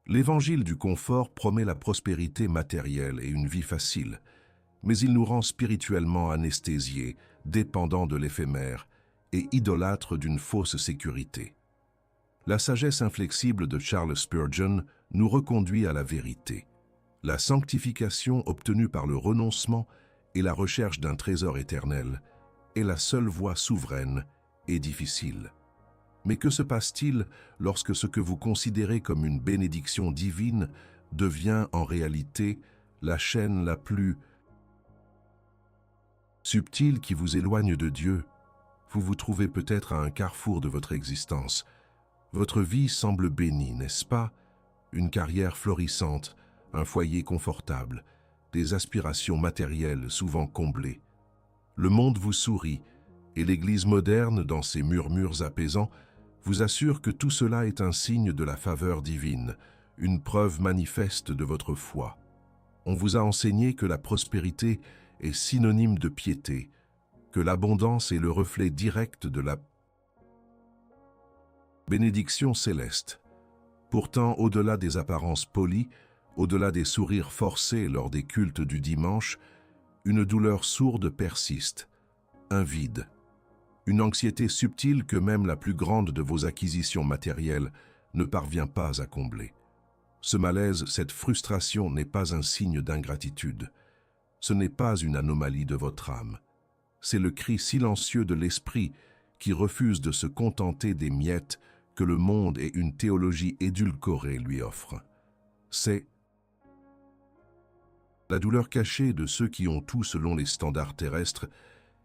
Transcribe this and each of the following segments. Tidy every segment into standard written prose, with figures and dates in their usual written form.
L'évangile du confort promet la prospérité matérielle et une vie facile, mais il nous rend spirituellement anesthésiés, dépendants de l'éphémère et idolâtres d'une fausse sécurité. La sagesse inflexible de Charles Spurgeon nous reconduit à la vérité. La sanctification obtenue par le renoncement et la recherche d'un trésor éternel est la seule voie souveraine et difficile. Mais que se passe-t-il lorsque ce que vous considérez comme une bénédiction divine devient en réalité la chaîne la plus subtile qui vous éloigne de Dieu? Vous vous trouvez peut-être à un carrefour de votre existence. Votre vie semble bénie, n'est-ce pas? Une carrière florissante, un foyer confortable, des aspirations matérielles souvent comblées. Le monde vous sourit, et l'Église moderne, dans ses murmures apaisants, vous assure que tout cela est un signe de la faveur divine, une preuve manifeste de votre foi. On vous a enseigné que la prospérité est synonyme de piété, que l'abondance est le reflet direct de la bénédiction céleste. Pourtant, au-delà des apparences polies, au-delà des sourires forcés lors des cultes du dimanche, une douleur sourde persiste, un vide, une anxiété subtile que même la plus grande de vos acquisitions matérielles ne parvient pas à combler. Ce malaise, cette frustration n'est pas un signe d'ingratitude. Ce n'est pas une anomalie de votre âme. C'est le cri silencieux de l'esprit qui refuse de se contenter des miettes que le monde et une théologie édulcorée lui offrent. C'est la douleur cachée de ceux qui ont tout selon les standards terrestres,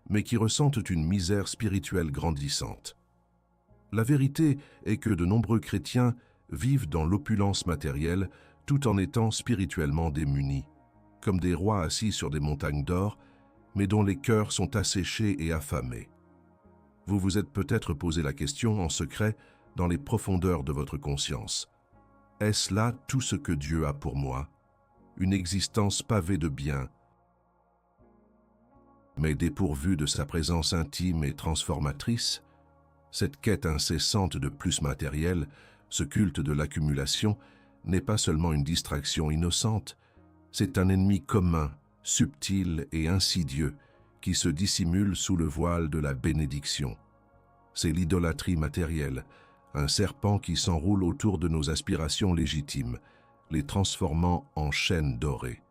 mais qui ressentent une misère spirituelle grandissante. La vérité est que de nombreux chrétiens vivent dans l'opulence matérielle tout en étant spirituellement démunis, comme des rois assis sur des montagnes d'or, mais dont les cœurs sont asséchés et affamés. Vous vous êtes peut-être posé la question en secret dans les profondeurs de votre conscience. Est-ce là tout ce que Dieu a pour moi? Une existence pavée de biens, mais dépourvue de sa présence intime et transformatrice? Cette quête incessante de plus matériel, ce culte de l'accumulation, n'est pas seulement une distraction innocente, c'est un ennemi commun, subtil et insidieux, qui se dissimule sous le voile de la bénédiction. C'est l'idolâtrie matérielle, un serpent qui s'enroule autour de nos aspirations légitimes, les transformant en chaînes dorées.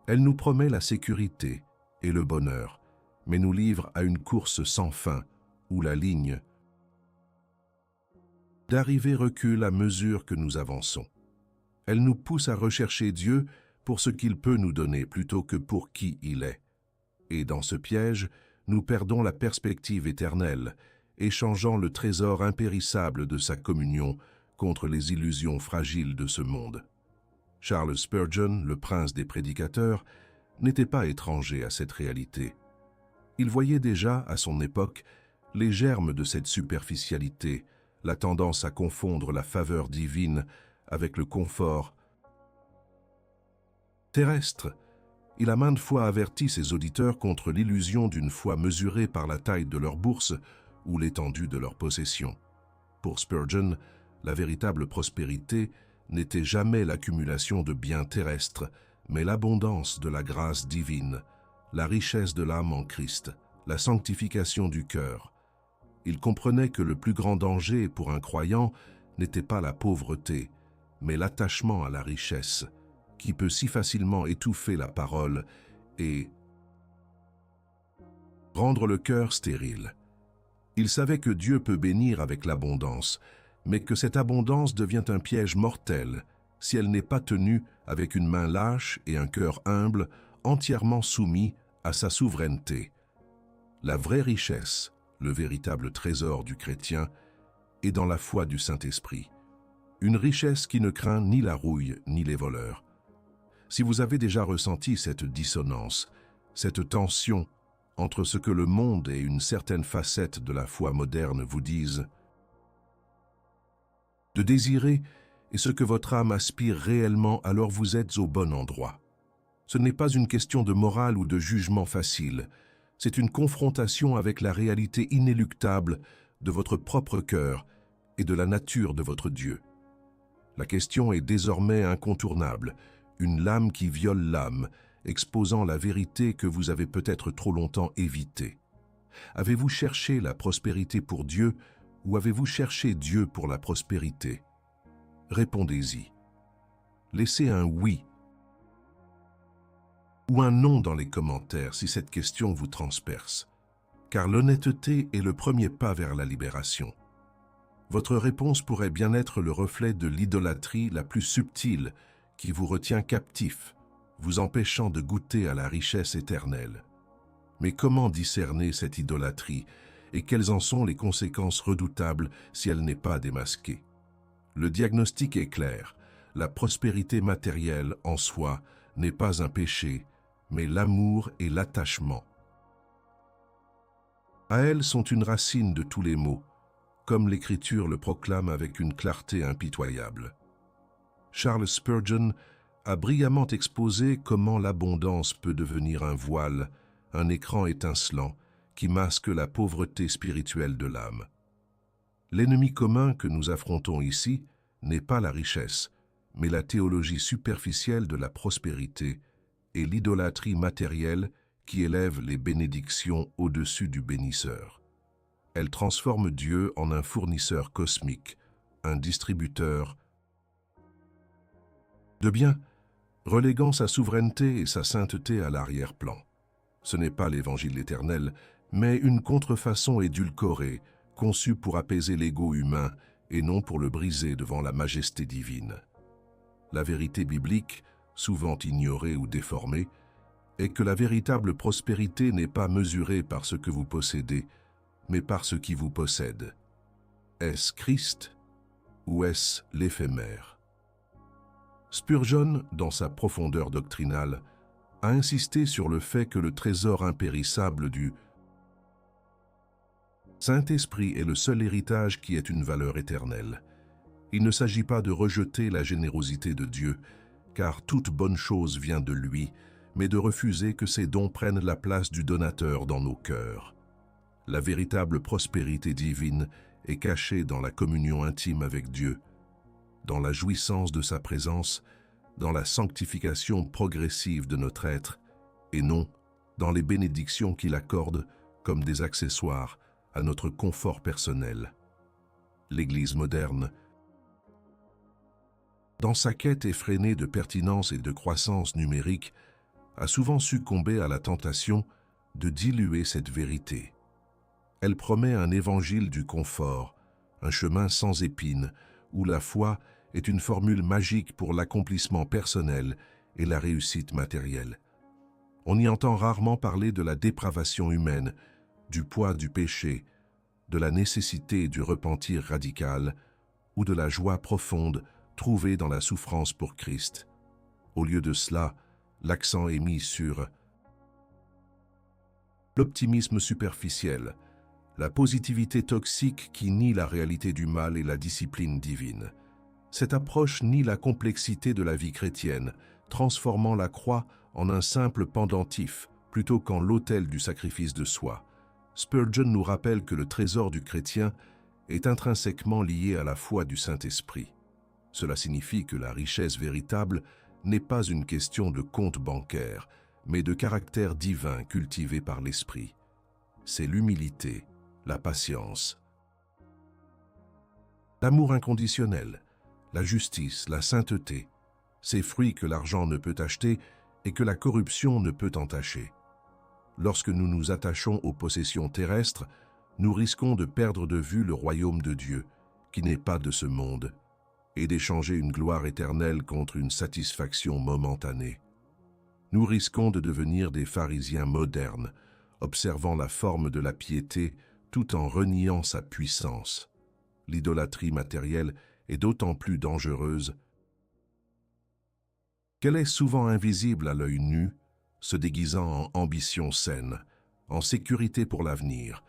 Elle nous promet la sécurité et le bonheur, mais nous livre à une course sans fin, où la ligne d'arrivée recule à mesure que nous avançons. Elle nous pousse à rechercher Dieu pour ce qu'il peut nous donner plutôt que pour qui il est. Et dans ce piège, nous perdons la perspective éternelle, échangeant le trésor impérissable de sa communion contre les illusions fragiles de ce monde. Charles Spurgeon, le prince des prédicateurs, n'était pas étranger à cette réalité. Il voyait déjà, à son époque, les germes de cette superficialité, la tendance à confondre la faveur divine avec le confort terrestre. Il a maintes fois averti ses auditeurs contre l'illusion d'une foi mesurée par la taille de leur bourse ou l'étendue de leurs possessions. Pour Spurgeon, la véritable prospérité n'était jamais l'accumulation de biens terrestres, mais l'abondance de la grâce divine, la richesse de l'âme en Christ, la sanctification du cœur. Il comprenait que le plus grand danger pour un croyant n'était pas la pauvreté, mais l'attachement à la richesse, qui peut si facilement étouffer la parole et rendre le cœur stérile. Il savait que Dieu peut bénir avec l'abondance, mais que cette abondance devient un piège mortel si elle n'est pas tenue avec une main lâche et un cœur humble, entièrement soumis à sa souveraineté. La vraie richesse, le véritable trésor du chrétien, est dans la foi du Saint-Esprit. Une richesse qui ne craint ni la rouille ni les voleurs. Si vous avez déjà ressenti cette dissonance, cette tension entre ce que le monde et une certaine facette de la foi moderne vous disent de désirer et ce que votre âme aspire réellement, alors vous êtes au bon endroit. Ce n'est pas une question de morale ou de jugement facile, c'est une confrontation avec la réalité inéluctable de votre propre cœur et de la nature de votre Dieu. La question est désormais incontournable, une lame qui viole l'âme, exposant la vérité que vous avez peut-être trop longtemps évitée. Avez-vous cherché la prospérité pour Dieu ou avez-vous cherché Dieu pour la prospérité? Répondez-y. Laissez un oui ou un non dans les commentaires si cette question vous transperce, car l'honnêteté est le premier pas vers la libération. Votre réponse pourrait bien être le reflet de l'idolâtrie la plus subtile qui vous retient captif, vous empêchant de goûter à la richesse éternelle. Mais comment discerner cette idolâtrie et quelles en sont les conséquences redoutables si elle n'est pas démasquée? Le diagnostic est clair, la prospérité matérielle en soi n'est pas un péché, mais l'amour et l'attachement. À elles sont une racine de tous les maux, comme l'Écriture le proclame avec une clarté impitoyable. Charles Spurgeon a brillamment exposé comment l'abondance peut devenir un voile, un écran étincelant qui masque la pauvreté spirituelle de l'âme. L'ennemi commun que nous affrontons ici n'est pas la richesse, mais la théologie superficielle de la prospérité et l'idolâtrie matérielle qui élève les bénédictions au-dessus du bénisseur. Elle transforme Dieu en un fournisseur cosmique, un distributeur de biens, reléguant sa souveraineté et sa sainteté à l'arrière-plan. Ce n'est pas l'évangile éternel, mais une contrefaçon édulcorée, conçue pour apaiser l'ego humain et non pour le briser devant la majesté divine. La vérité biblique, souvent ignorée ou déformée, est que la véritable prospérité n'est pas mesurée par ce que vous possédez, mais par ce qui vous possède. Est-ce Christ ou est-ce l'éphémère? Spurgeon, dans sa profondeur doctrinale, a insisté sur le fait que le trésor impérissable du Saint-Esprit est le seul héritage qui ait une valeur éternelle. Il ne s'agit pas de rejeter la générosité de Dieu, car toute bonne chose vient de lui, mais de refuser que ses dons prennent la place du donateur dans nos cœurs. La véritable prospérité divine est cachée dans la communion intime avec Dieu, dans la jouissance de sa présence, dans la sanctification progressive de notre être, et non dans les bénédictions qu'il accorde comme des accessoires à notre confort personnel. L'Église moderne, dans sa quête effrénée de pertinence et de croissance numérique, a souvent succombé à la tentation de diluer cette vérité. Elle promet un évangile du confort, un chemin sans épines, où la foi est une formule magique pour l'accomplissement personnel et la réussite matérielle. On y entend rarement parler de la dépravation humaine, du poids du péché, de la nécessité du repentir radical ou de la joie profonde trouvée dans la souffrance pour Christ. Au lieu de cela, l'accent est mis sur l'optimisme superficiel, la positivité toxique qui nie la réalité du mal et la discipline divine. Cette approche nie la complexité de la vie chrétienne, transformant la croix en un simple pendentif plutôt qu'en l'autel du sacrifice de soi. Spurgeon nous rappelle que le trésor du chrétien est intrinsèquement lié à la foi du Saint-Esprit. Cela signifie que la richesse véritable n'est pas une question de compte bancaire, mais de caractère divin cultivé par l'Esprit. C'est l'humilité, la patience, l'amour inconditionnel, la justice, la sainteté, ces fruits que l'argent ne peut acheter et que la corruption ne peut entacher. Lorsque nous nous attachons aux possessions terrestres, nous risquons de perdre de vue le royaume de Dieu, qui n'est pas de ce monde, et d'échanger une gloire éternelle contre une satisfaction momentanée. Nous risquons de devenir des pharisiens modernes, observant la forme de la piété tout en reniant sa puissance. L'idolâtrie matérielle est d'autant plus dangereuse qu'elle est souvent invisible à l'œil nu, se déguisant en ambition saine, en sécurité pour l'avenir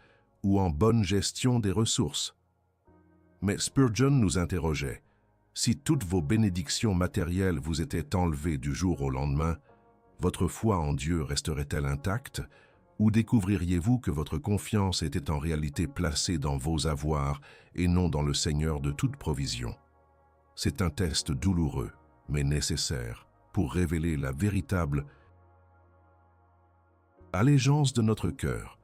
ou en bonne gestion des ressources. Mais Spurgeon nous interrogeait. Si toutes vos bénédictions matérielles vous étaient enlevées du jour au lendemain, votre foi en Dieu resterait-elle intacte ou découvririez-vous que votre confiance était en réalité placée dans vos avoirs et non dans le Seigneur de toute provision? C'est un test douloureux, mais nécessaire, pour révéler la véritable allégeance de notre cœur,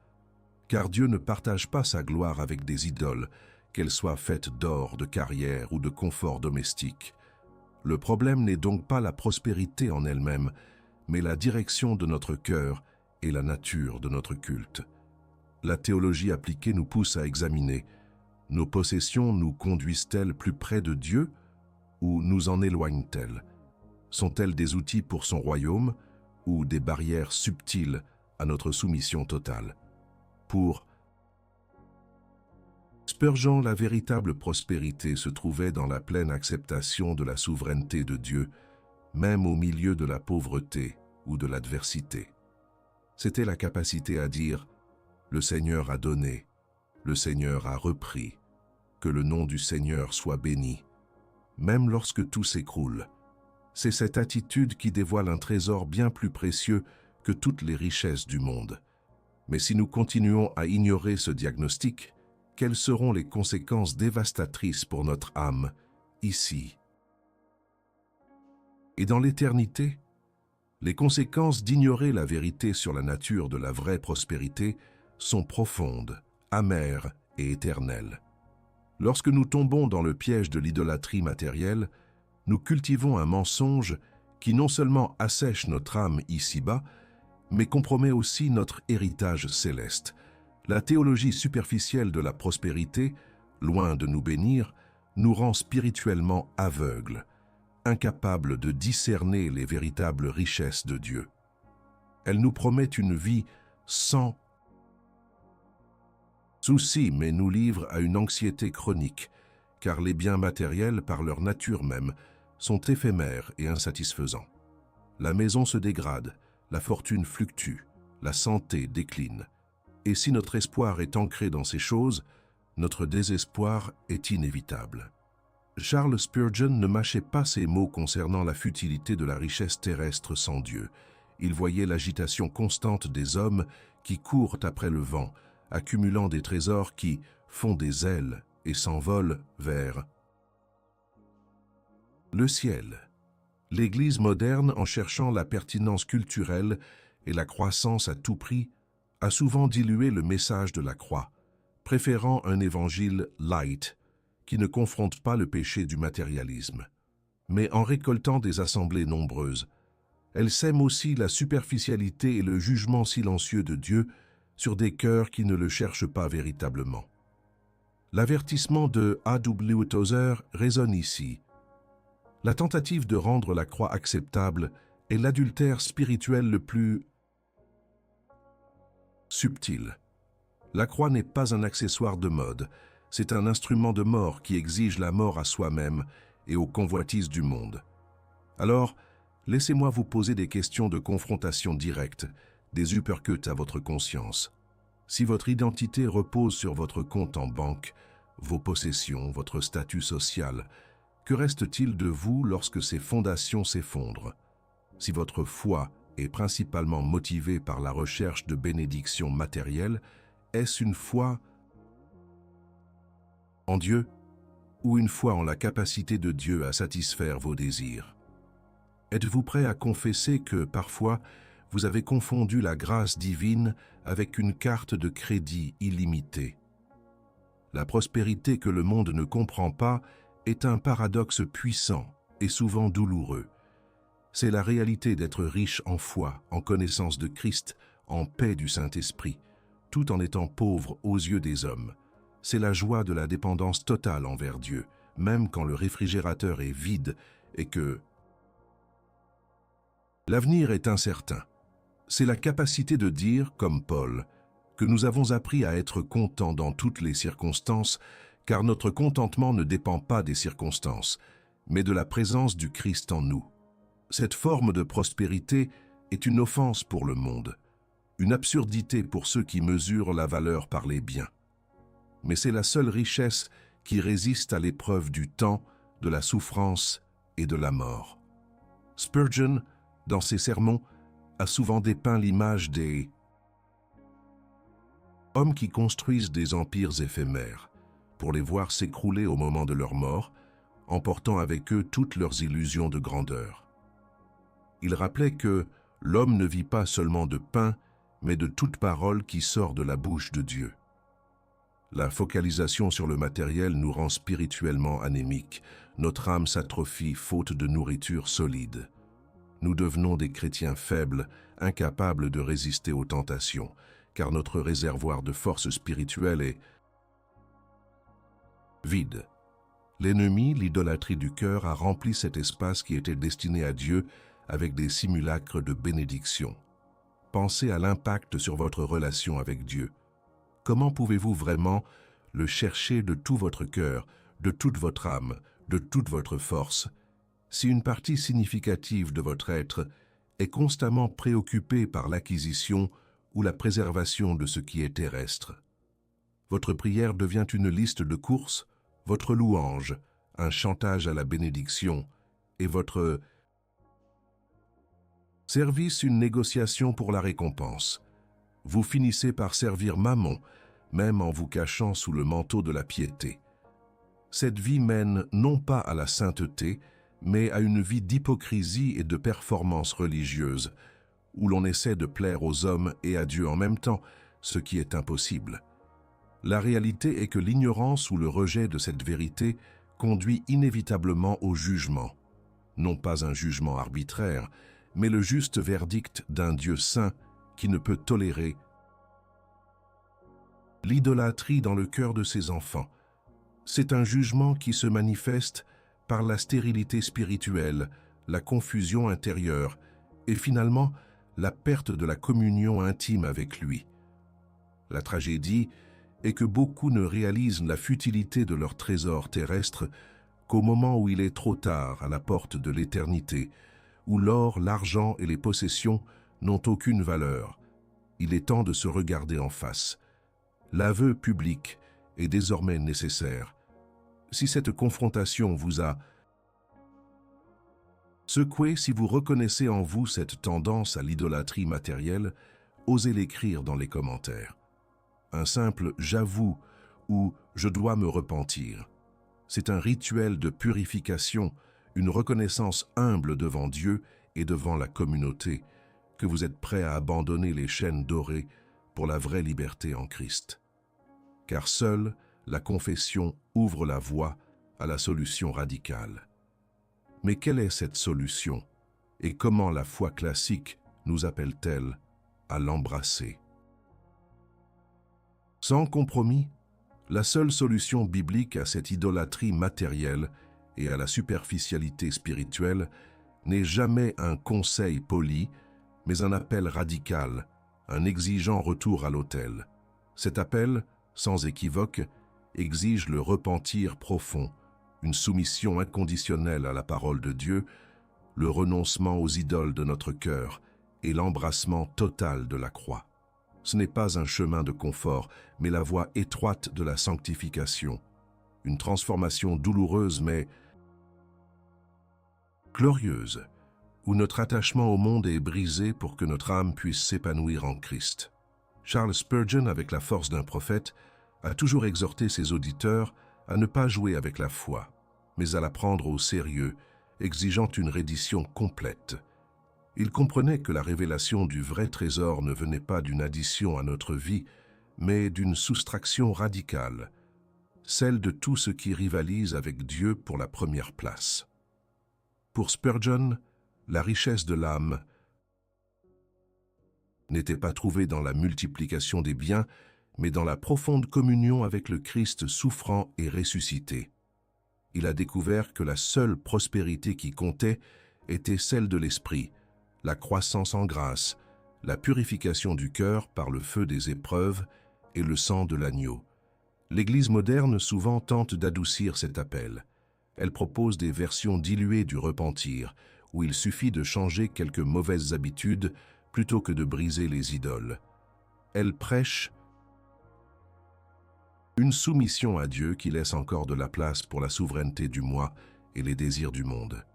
car Dieu ne partage pas sa gloire avec des idoles, qu'elles soient faites d'or, de carrière ou de confort domestique. Le problème n'est donc pas la prospérité en elle-même, mais la direction de notre cœur et la nature de notre culte. La théologie appliquée nous pousse à examiner: nos possessions nous conduisent-elles plus près de Dieu ou nous en éloignent-elles? Sont-elles des outils pour son royaume ou des barrières subtiles à notre soumission totale? Pour Spurgeon, la véritable prospérité se trouvait dans la pleine acceptation de la souveraineté de Dieu, même au milieu de la pauvreté ou de l'adversité. C'était la capacité à dire: le Seigneur a donné, le Seigneur a repris, que le nom du Seigneur soit béni, même lorsque tout s'écroule. C'est cette attitude qui dévoile un trésor bien plus précieux que toutes les richesses du monde. Mais si nous continuons à ignorer ce diagnostic, quelles seront les conséquences dévastatrices pour notre âme, ici et dans l'éternité? Les conséquences d'ignorer la vérité sur la nature de la vraie prospérité sont profondes, amères et éternelles. Lorsque nous tombons dans le piège de l'idolâtrie matérielle, nous cultivons un mensonge qui non seulement assèche notre âme ici-bas, mais compromet aussi notre héritage céleste. La théologie superficielle de la prospérité, loin de nous bénir, nous rend spirituellement aveugles, incapables de discerner les véritables richesses de Dieu. Elle nous promet une vie sans souci, mais nous livre à une anxiété chronique, car les biens matériels, par leur nature même, sont éphémères et insatisfaisants. La maison se dégrade, la fortune fluctue, la santé décline. Et si notre espoir est ancré dans ces choses, notre désespoir est inévitable. Charles Spurgeon ne mâchait pas ses mots concernant la futilité de la richesse terrestre sans Dieu. Il voyait l'agitation constante des hommes qui courent après le vent, accumulant des trésors qui font des ailes et s'envolent vers le ciel. L'Église moderne, en cherchant la pertinence culturelle et la croissance à tout prix, a souvent dilué le message de la croix, préférant un évangile light qui ne confronte pas le péché du matérialisme. Mais en récoltant des assemblées nombreuses, elle sème aussi la superficialité et le jugement silencieux de Dieu sur des cœurs qui ne le cherchent pas véritablement. L'avertissement de A.W. Tozer résonne ici. La tentative de rendre la croix acceptable est l'adultère spirituel le plus subtil. La croix n'est pas un accessoire de mode, c'est un instrument de mort qui exige la mort à soi-même et aux convoitises du monde. Alors, laissez-moi vous poser des questions de confrontation directe, des uppercuts à votre conscience. Si votre identité repose sur votre compte en banque, vos possessions, votre statut social, que reste-t-il de vous lorsque ces fondations s'effondrent? Si votre foi est principalement motivée par la recherche de bénédictions matérielles, est-ce une foi en Dieu ou une foi en la capacité de Dieu à satisfaire vos désirs? Êtes-vous prêt à confesser que, parfois, vous avez confondu la grâce divine avec une carte de crédit illimitée? La prospérité que le monde ne comprend pas est un paradoxe puissant et souvent douloureux. C'est la réalité d'être riche en foi, en connaissance de Christ, en paix du Saint-Esprit, tout en étant pauvre aux yeux des hommes. C'est la joie de la dépendance totale envers Dieu, même quand le réfrigérateur est vide et que l'avenir est incertain. C'est la capacité de dire, comme Paul, que nous avons appris à être contents dans toutes les circonstances, car notre contentement ne dépend pas des circonstances, mais de la présence du Christ en nous. Cette forme de prospérité est une offense pour le monde, une absurdité pour ceux qui mesurent la valeur par les biens. Mais c'est la seule richesse qui résiste à l'épreuve du temps, de la souffrance et de la mort. Spurgeon, dans ses sermons, a souvent dépeint l'image des hommes qui construisent des empires éphémères, pour les voir s'écrouler au moment de leur mort, emportant avec eux toutes leurs illusions de grandeur. Il rappelait que l'homme ne vit pas seulement de pain, mais de toute parole qui sort de la bouche de Dieu. La focalisation sur le matériel nous rend spirituellement anémiques. Notre âme s'atrophie faute de nourriture solide. Nous devenons des chrétiens faibles, incapables de résister aux tentations, car notre réservoir de force spirituelle est vide. L'ennemi, l'idolâtrie du cœur, a rempli cet espace qui était destiné à Dieu avec des simulacres de bénédiction. Pensez à l'impact sur votre relation avec Dieu. Comment pouvez-vous vraiment le chercher de tout votre cœur, de toute votre âme, de toute votre force, si une partie significative de votre être est constamment préoccupée par l'acquisition ou la préservation de ce qui est terrestre? Votre prière devient une liste de courses, votre louange, un chantage à la bénédiction, et votre service une négociation pour la récompense. Vous finissez par servir Mammon, même en vous cachant sous le manteau de la piété. Cette vie mène non pas à la sainteté, mais à une vie d'hypocrisie et de performance religieuse, où l'on essaie de plaire aux hommes et à Dieu en même temps, ce qui est impossible. La réalité est que l'ignorance ou le rejet de cette vérité conduit inévitablement au jugement. Non pas un jugement arbitraire, mais le juste verdict d'un Dieu saint qui ne peut tolérer l'idolâtrie dans le cœur de ses enfants. C'est un jugement qui se manifeste par la stérilité spirituelle, la confusion intérieure et finalement la perte de la communion intime avec lui. La tragédie est que beaucoup ne réalisent la futilité de leur trésor terrestre qu'au moment où il est trop tard à la porte de l'éternité, où l'or, l'argent et les possessions n'ont aucune valeur. Il est temps de se regarder en face. L'aveu public est désormais nécessaire. Si cette confrontation vous a secoué, si vous reconnaissez en vous cette tendance à l'idolâtrie matérielle, osez l'écrire dans les commentaires. Un simple « j'avoue » ou « je dois me repentir ». C'est un rituel de purification, une reconnaissance humble devant Dieu et devant la communauté, que vous êtes prêt à abandonner les chaînes dorées pour la vraie liberté en Christ. Car seule la confession ouvre la voie à la solution radicale. Mais quelle est cette solution et comment la foi classique nous appelle-t-elle à l'embrasser? Sans compromis, la seule solution biblique à cette idolâtrie matérielle et à la superficialité spirituelle n'est jamais un conseil poli, mais un appel radical, un exigeant retour à l'autel. Cet appel, sans équivoque, exige le repentir profond, une soumission inconditionnelle à la parole de Dieu, le renoncement aux idoles de notre cœur et l'embrassement total de la croix. Ce n'est pas un chemin de confort, mais la voie étroite de la sanctification, une transformation douloureuse mais glorieuse, où notre attachement au monde est brisé pour que notre âme puisse s'épanouir en Christ. Charles Spurgeon, avec la force d'un prophète, a toujours exhorté ses auditeurs à ne pas jouer avec la foi, mais à la prendre au sérieux, exigeant une reddition complète. Il comprenait que la révélation du vrai trésor ne venait pas d'une addition à notre vie, mais d'une soustraction radicale, celle de tout ce qui rivalise avec Dieu pour la première place. Pour Spurgeon, la richesse de l'âme n'était pas trouvée dans la multiplication des biens, mais dans la profonde communion avec le Christ souffrant et ressuscité. Il a découvert que la seule prospérité qui comptait était celle de l'esprit, la croissance en grâce, la purification du cœur par le feu des épreuves et le sang de l'agneau. L'Église moderne souvent tente d'adoucir cet appel. Elle propose des versions diluées du repentir, où il suffit de changer quelques mauvaises habitudes plutôt que de briser les idoles. Elle prêche une soumission à Dieu qui laisse encore de la place pour la souveraineté du moi et les désirs du monde.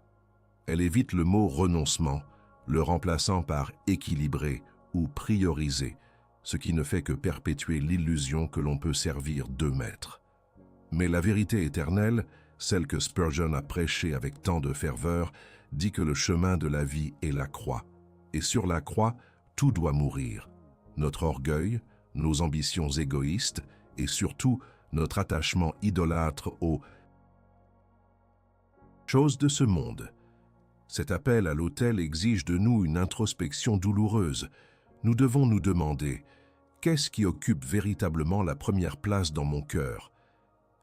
Elle évite le mot renoncement, le remplaçant par équilibré ou priorisé, ce qui ne fait que perpétuer l'illusion que l'on peut servir deux maîtres. Mais la vérité éternelle, celle que Spurgeon a prêchée avec tant de ferveur, dit que le chemin de la vie est la croix. Et sur la croix, tout doit mourir. Notre orgueil, nos ambitions égoïstes et surtout notre attachement idolâtre aux choses de ce monde. Cet appel à l'autel exige de nous une introspection douloureuse. Nous devons nous demander, qu'est-ce qui occupe véritablement la première place dans mon cœur?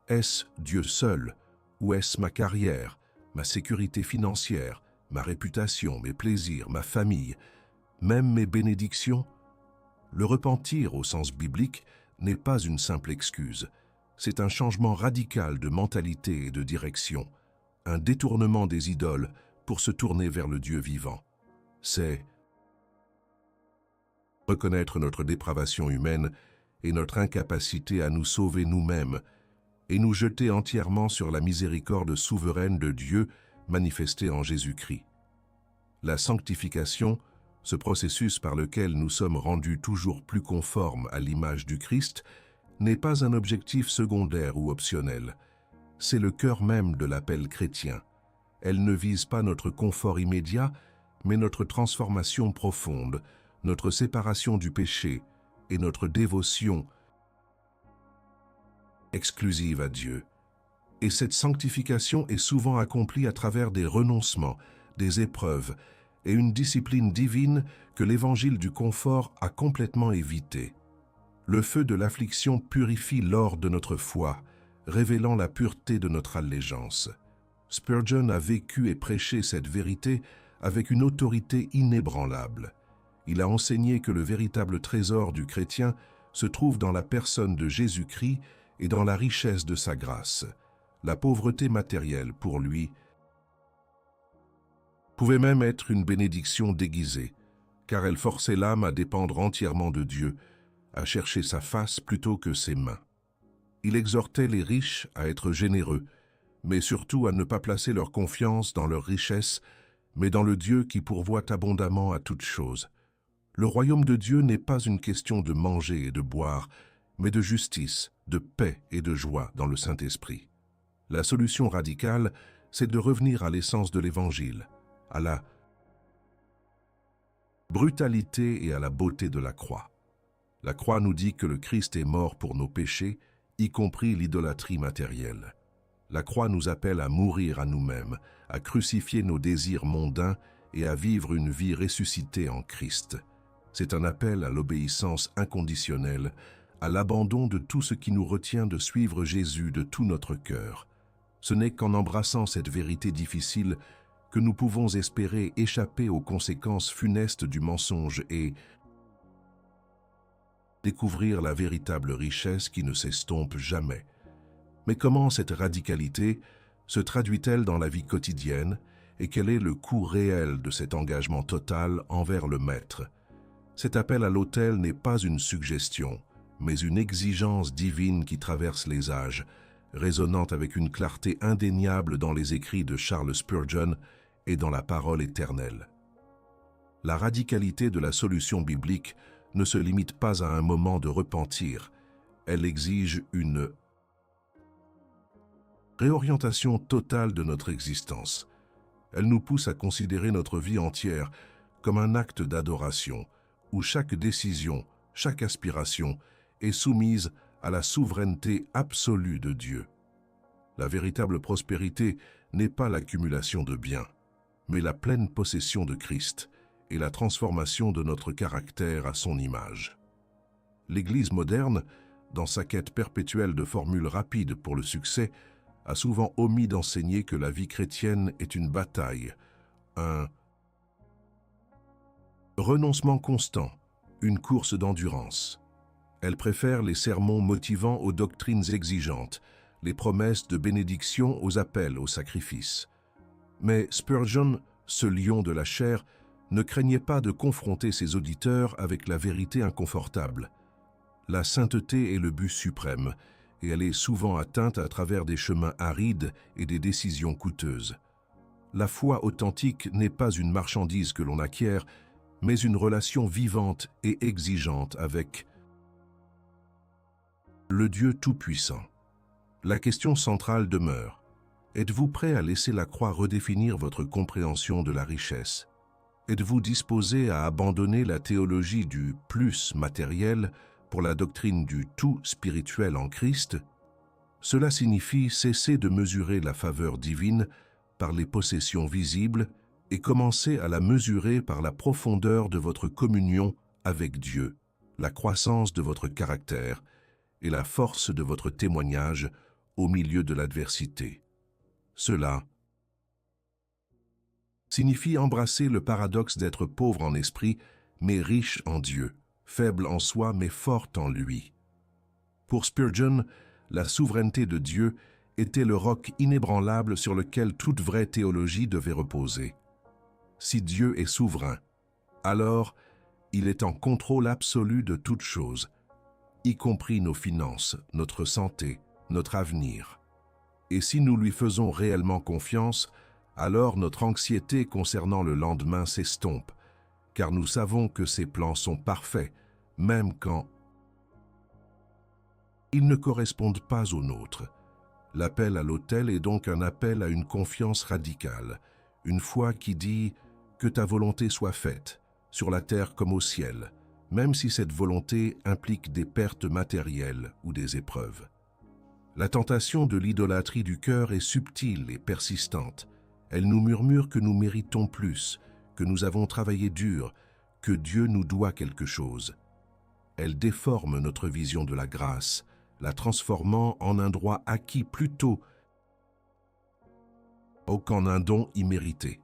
Est-ce Dieu seul, ou est-ce ma carrière, ma sécurité financière, ma réputation, mes plaisirs, ma famille, même mes bénédictions? Le repentir au sens biblique n'est pas une simple excuse. C'est un changement radical de mentalité et de direction, un détournement des idoles pour se tourner vers le Dieu vivant. C'est reconnaître notre dépravation humaine et notre incapacité à nous sauver nous-mêmes et nous jeter entièrement sur la miséricorde souveraine de Dieu manifestée en Jésus-Christ. La sanctification, ce processus par lequel nous sommes rendus toujours plus conformes à l'image du Christ, n'est pas un objectif secondaire ou optionnel. C'est le cœur même de l'appel chrétien. Elle ne vise pas notre confort immédiat, mais notre transformation profonde, notre séparation du péché et notre dévotion exclusive à Dieu. Et cette sanctification est souvent accomplie à travers des renoncements, des épreuves et une discipline divine que l'évangile du confort a complètement évité. Le feu de l'affliction purifie l'or de notre foi, révélant la pureté de notre allégeance. Spurgeon a vécu et prêché cette vérité avec une autorité inébranlable. Il a enseigné que le véritable trésor du chrétien se trouve dans la personne de Jésus-Christ et dans la richesse de sa grâce. La pauvreté matérielle, pour lui, pouvait même être une bénédiction déguisée, car elle forçait l'âme à dépendre entièrement de Dieu, à chercher sa face plutôt que ses mains. Il exhortait les riches à être généreux, mais surtout à ne pas placer leur confiance dans leur richesse, mais dans le Dieu qui pourvoit abondamment à toutes choses. Le royaume de Dieu n'est pas une question de manger et de boire, mais de justice, de paix et de joie dans le Saint-Esprit. La solution radicale, c'est de revenir à l'essence de l'Évangile, à la brutalité et à la beauté de la croix. La croix nous dit que le Christ est mort pour nos péchés, y compris l'idolâtrie matérielle. La croix nous appelle à mourir à nous-mêmes, à crucifier nos désirs mondains et à vivre une vie ressuscitée en Christ. C'est un appel à l'obéissance inconditionnelle, à l'abandon de tout ce qui nous retient de suivre Jésus de tout notre cœur. Ce n'est qu'en embrassant cette vérité difficile que nous pouvons espérer échapper aux conséquences funestes du mensonge et découvrir la véritable richesse qui ne s'estompe jamais. Mais comment cette radicalité se traduit-elle dans la vie quotidienne et quel est le coût réel de cet engagement total envers le Maître? Cet appel à l'autel n'est pas une suggestion, mais une exigence divine qui traverse les âges, résonnant avec une clarté indéniable dans les écrits de Charles Spurgeon et dans la parole éternelle. La radicalité de la solution biblique ne se limite pas à un moment de repentir, elle exige une réorientation totale de notre existence. Elle nous pousse à considérer notre vie entière comme un acte d'adoration, où chaque décision, chaque aspiration est soumise à la souveraineté absolue de Dieu. La véritable prospérité n'est pas l'accumulation de biens, mais la pleine possession de Christ et la transformation de notre caractère à son image. L'Église moderne, dans sa quête perpétuelle de formules rapides pour le succès, a souvent omis d'enseigner que la vie chrétienne est une bataille, un renoncement constant, une course d'endurance. Elle préfère les sermons motivants aux doctrines exigeantes, les promesses de bénédiction aux appels au sacrifice. Mais Spurgeon, ce lion de la chair, ne craignait pas de confronter ses auditeurs avec la vérité inconfortable. La sainteté est le but suprême, et elle est souvent atteinte à travers des chemins arides et des décisions coûteuses. La foi authentique n'est pas une marchandise que l'on acquiert, mais une relation vivante et exigeante avec le Dieu Tout-Puissant. La question centrale demeure: Êtes-vous prêt à laisser la croix redéfinir votre compréhension de la richesse? Êtes-vous disposé à abandonner la théologie du plus matériel pour la doctrine du tout spirituel en Christ? Cela signifie cesser de mesurer la faveur divine par les possessions visibles et commencer à la mesurer par la profondeur de votre communion avec Dieu, la croissance de votre caractère et la force de votre témoignage au milieu de l'adversité. Cela signifie embrasser le paradoxe d'être pauvre en esprit, mais riche en Dieu, faible en soi, mais fort en lui. Pour Spurgeon, la souveraineté de Dieu était le roc inébranlable sur lequel toute vraie théologie devait reposer. Si Dieu est souverain, alors il est en contrôle absolu de toutes choses, y compris nos finances, notre santé, notre avenir. Et si nous lui faisons réellement confiance, alors notre anxiété concernant le lendemain s'estompe, car nous savons que ses plans sont parfaits, même quand ils ne correspondent pas aux nôtres. L'appel à l'autel est donc un appel à une confiance radicale, une foi qui dit « que ta volonté soit faite, sur la terre comme au ciel », même si cette volonté implique des pertes matérielles ou des épreuves. La tentation de l'idolâtrie du cœur est subtile et persistante. Elle nous murmure que nous méritons plus, que nous avons travaillé dur, que Dieu nous doit quelque chose. Elle déforme notre vision de la grâce, la transformant en un droit acquis plutôt qu'en un don immérité.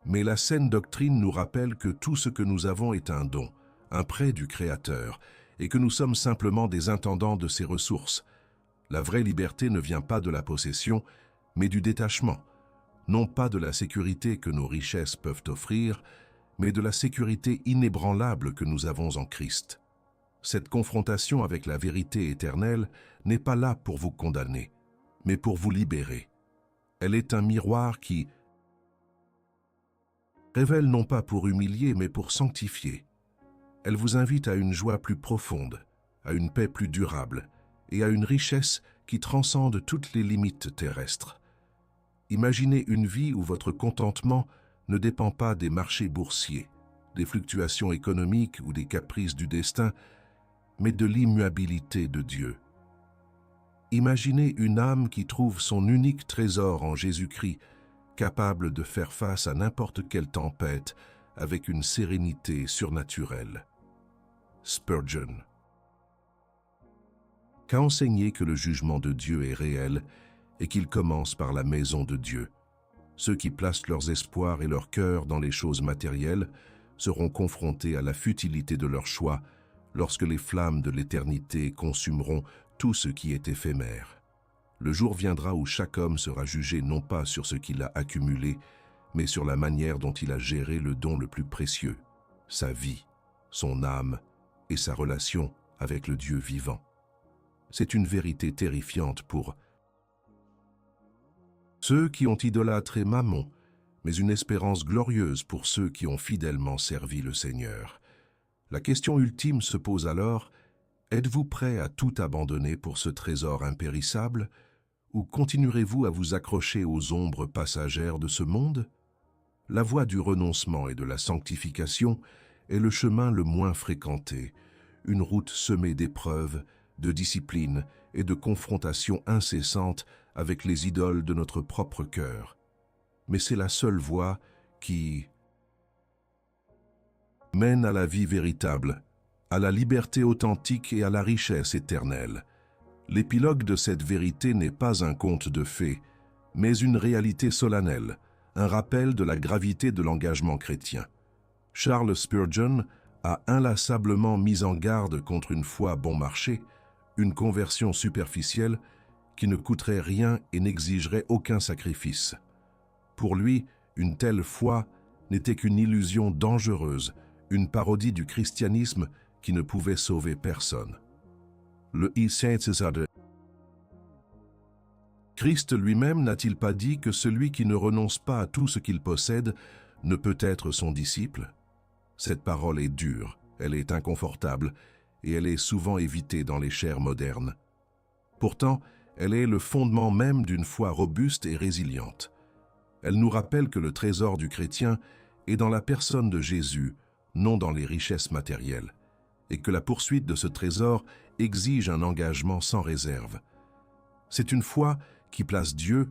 Mais la saine doctrine nous rappelle que tout ce que nous avons est un don, un prêt du Créateur, et que nous sommes simplement des intendants de ses ressources. La vraie liberté ne vient pas de la possession, mais du détachement, non pas de la sécurité que nos richesses peuvent offrir, mais de la sécurité inébranlable que nous avons en Christ. Cette confrontation avec la vérité éternelle n'est pas là pour vous condamner, mais pour vous libérer. Elle est un miroir qui révèle non pas pour humilier, mais pour sanctifier. Elle vous invite à une joie plus profonde, à une paix plus durable et à une richesse qui transcende toutes les limites terrestres. Imaginez une vie où votre contentement ne dépend pas des marchés boursiers, des fluctuations économiques ou des caprices du destin, mais de l'immuabilité de Dieu. Imaginez une âme qui trouve son unique trésor en Jésus-Christ, capable de faire face à n'importe quelle tempête avec une sérénité surnaturelle. Spurgeon. Qu'a enseigné que le jugement de Dieu est réel et qu'il commence par la maison de Dieu. Ceux qui placent leurs espoirs et leur cœur dans les choses matérielles seront confrontés à la futilité de leur choix lorsque les flammes de l'éternité consumeront tout ce qui est éphémère. Le jour viendra où chaque homme sera jugé non pas sur ce qu'il a accumulé, mais sur la manière dont il a géré le don le plus précieux, sa vie, son âme et sa relation avec le Dieu vivant. C'est une vérité terrifiante pour ceux qui ont idolâtré Mammon, mais une espérance glorieuse pour ceux qui ont fidèlement servi le Seigneur. La question ultime se pose alors, êtes-vous prêt à tout abandonner pour ce trésor impérissable, ou continuerez-vous à vous accrocher aux ombres passagères de ce monde? La voie du renoncement et de la sanctification est le chemin le moins fréquenté, une route semée d'épreuves, de discipline et de confrontations incessantes avec les idoles de notre propre cœur. Mais c'est la seule voie qui mène à la vie véritable, à la liberté authentique et à la richesse éternelle. L'épilogue de cette vérité n'est pas un conte de fées, mais une réalité solennelle, un rappel de la gravité de l'engagement chrétien. Charles Spurgeon a inlassablement mis en garde contre une foi bon marché, une conversion superficielle qui ne coûterait rien et n'exigerait aucun sacrifice. Pour lui, une telle foi n'était qu'une illusion dangereuse, une parodie du christianisme qui ne pouvait sauver personne. Le Christ lui-même n'a-t-il pas dit que celui qui ne renonce pas à tout ce qu'il possède ne peut être son disciple? Cette parole est dure, elle est inconfortable, et elle est souvent évitée dans les chairs modernes. Pourtant, Elle est le fondement même d'une foi robuste et résiliente. Elle nous rappelle que le trésor du chrétien est dans la personne de Jésus, non dans les richesses matérielles, et que la poursuite de ce trésor exige un engagement sans réserve. C'est une foi qui place Dieu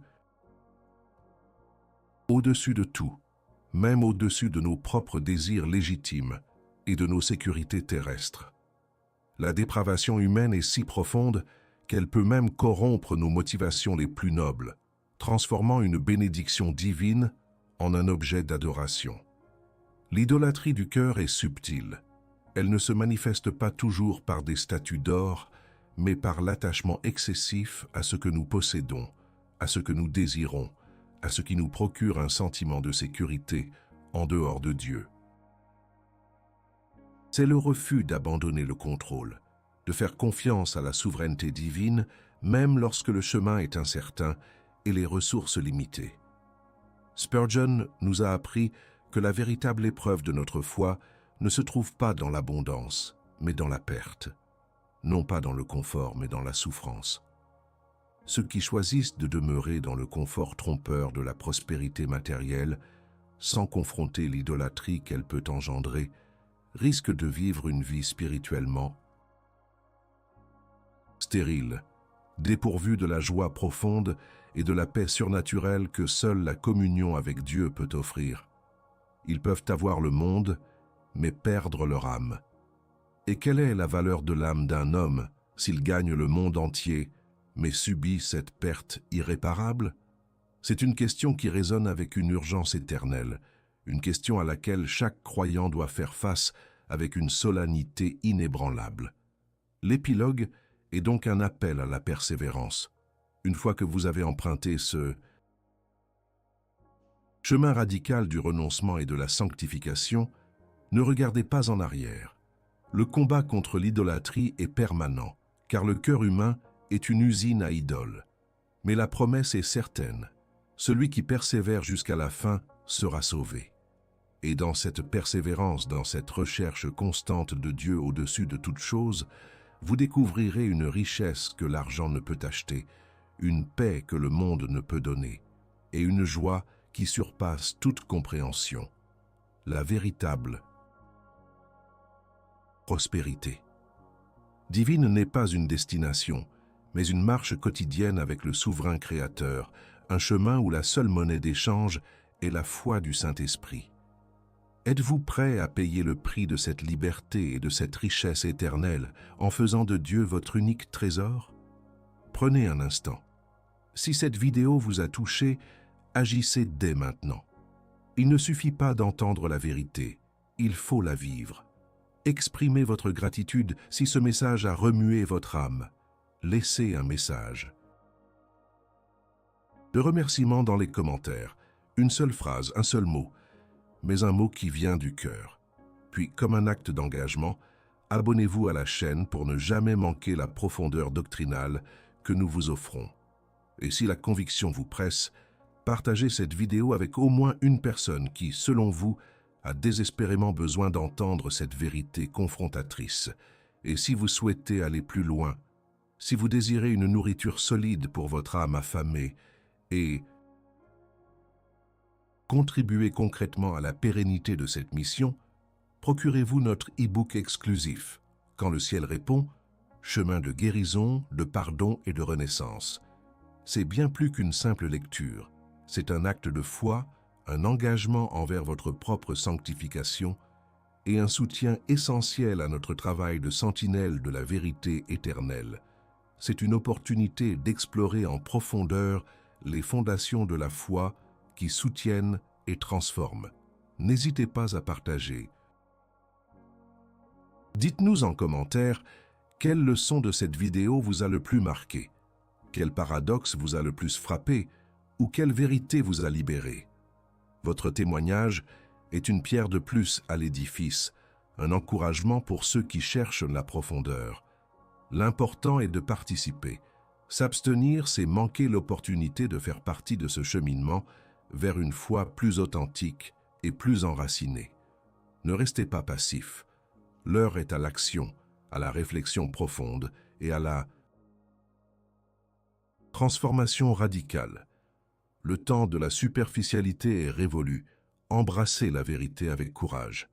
au-dessus de tout, même au-dessus de nos propres désirs légitimes et de nos sécurités terrestres. La dépravation humaine est si profonde qu'elle peut même corrompre nos motivations les plus nobles, transformant une bénédiction divine en un objet d'adoration. L'idolâtrie du cœur est subtile. Elle ne se manifeste pas toujours par des statues d'or, mais par l'attachement excessif à ce que nous possédons, à ce que nous désirons, à ce qui nous procure un sentiment de sécurité en dehors de Dieu. C'est le refus d'abandonner le contrôle, de faire confiance à la souveraineté divine, même lorsque le chemin est incertain et les ressources limitées. Spurgeon nous a appris que la véritable épreuve de notre foi ne se trouve pas dans l'abondance, mais dans la perte, non pas dans le confort, mais dans la souffrance. Ceux qui choisissent de demeurer dans le confort trompeur de la prospérité matérielle, sans confronter l'idolâtrie qu'elle peut engendrer, risquent de vivre une vie spirituellement stérile, dépourvue de la joie profonde et de la paix surnaturelle que seule la communion avec Dieu peut offrir. Ils peuvent avoir le monde, mais perdre leur âme. Et quelle est la valeur de l'âme d'un homme s'il gagne le monde entier, mais subit cette perte irréparable? C'est une question qui résonne avec une urgence éternelle, une question à laquelle chaque croyant doit faire face avec une solennité inébranlable. L'épilogue est donc un appel à la persévérance. Une fois que vous avez emprunté ce chemin radical du renoncement et de la sanctification, ne regardez pas en arrière. Le combat contre l'idolâtrie est permanent, car le cœur humain est une usine à idoles. Mais la promesse est certaine. Celui qui persévère jusqu'à la fin sera sauvé. Et dans cette persévérance, dans cette recherche constante de Dieu au-dessus de toute chose, vous découvrirez une richesse que l'argent ne peut acheter, une paix que le monde ne peut donner, et une joie qui surpasse toute compréhension. La véritable prospérité divine n'est pas une destination, mais une marche quotidienne avec le souverain Créateur, un chemin où la seule monnaie d'échange est la foi du Saint-Esprit. Êtes-vous prêt à payer le prix de cette liberté et de cette richesse éternelle en faisant de Dieu votre unique trésor? Prenez un instant. Si cette vidéo vous a touché, agissez dès maintenant. Il ne suffit pas d'entendre la vérité, il faut la vivre. Exprimez votre gratitude si ce message a remué votre âme. Laissez un message de remerciement dans les commentaires. Une seule phrase, un seul mot, mais un mot qui vient du cœur. Puis, comme un acte d'engagement, abonnez-vous à la chaîne pour ne jamais manquer la profondeur doctrinale que nous vous offrons. Et si la conviction vous presse, partagez cette vidéo avec au moins une personne qui, selon vous, a désespérément besoin d'entendre cette vérité confrontatrice. Et si vous souhaitez aller plus loin, si vous désirez une nourriture solide pour votre âme affamée et contribuer concrètement à la pérennité de cette mission, procurez-vous notre e-book exclusif « Quand le ciel répond », chemin de guérison, de pardon et de renaissance. C'est bien plus qu'une simple lecture. C'est un acte de foi, un engagement envers votre propre sanctification et un soutien essentiel à notre travail de sentinelle de la vérité éternelle. C'est une opportunité d'explorer en profondeur les fondations de la foi qui soutiennent et transforment. N'hésitez pas à partager. Dites-nous en commentaire quelle leçon de cette vidéo vous a le plus marqué, quel paradoxe vous a le plus frappé ou quelle vérité vous a libéré. Votre témoignage est une pierre de plus à l'édifice, un encouragement pour ceux qui cherchent la profondeur. L'important est de participer. S'abstenir, c'est manquer l'opportunité de faire partie de ce cheminement vers une foi plus authentique et plus enracinée. Ne restez pas passif. L'heure est à l'action, à la réflexion profonde et à la Transformation radicale. Le temps de la superficialité est révolu. Embrassez la vérité avec courage.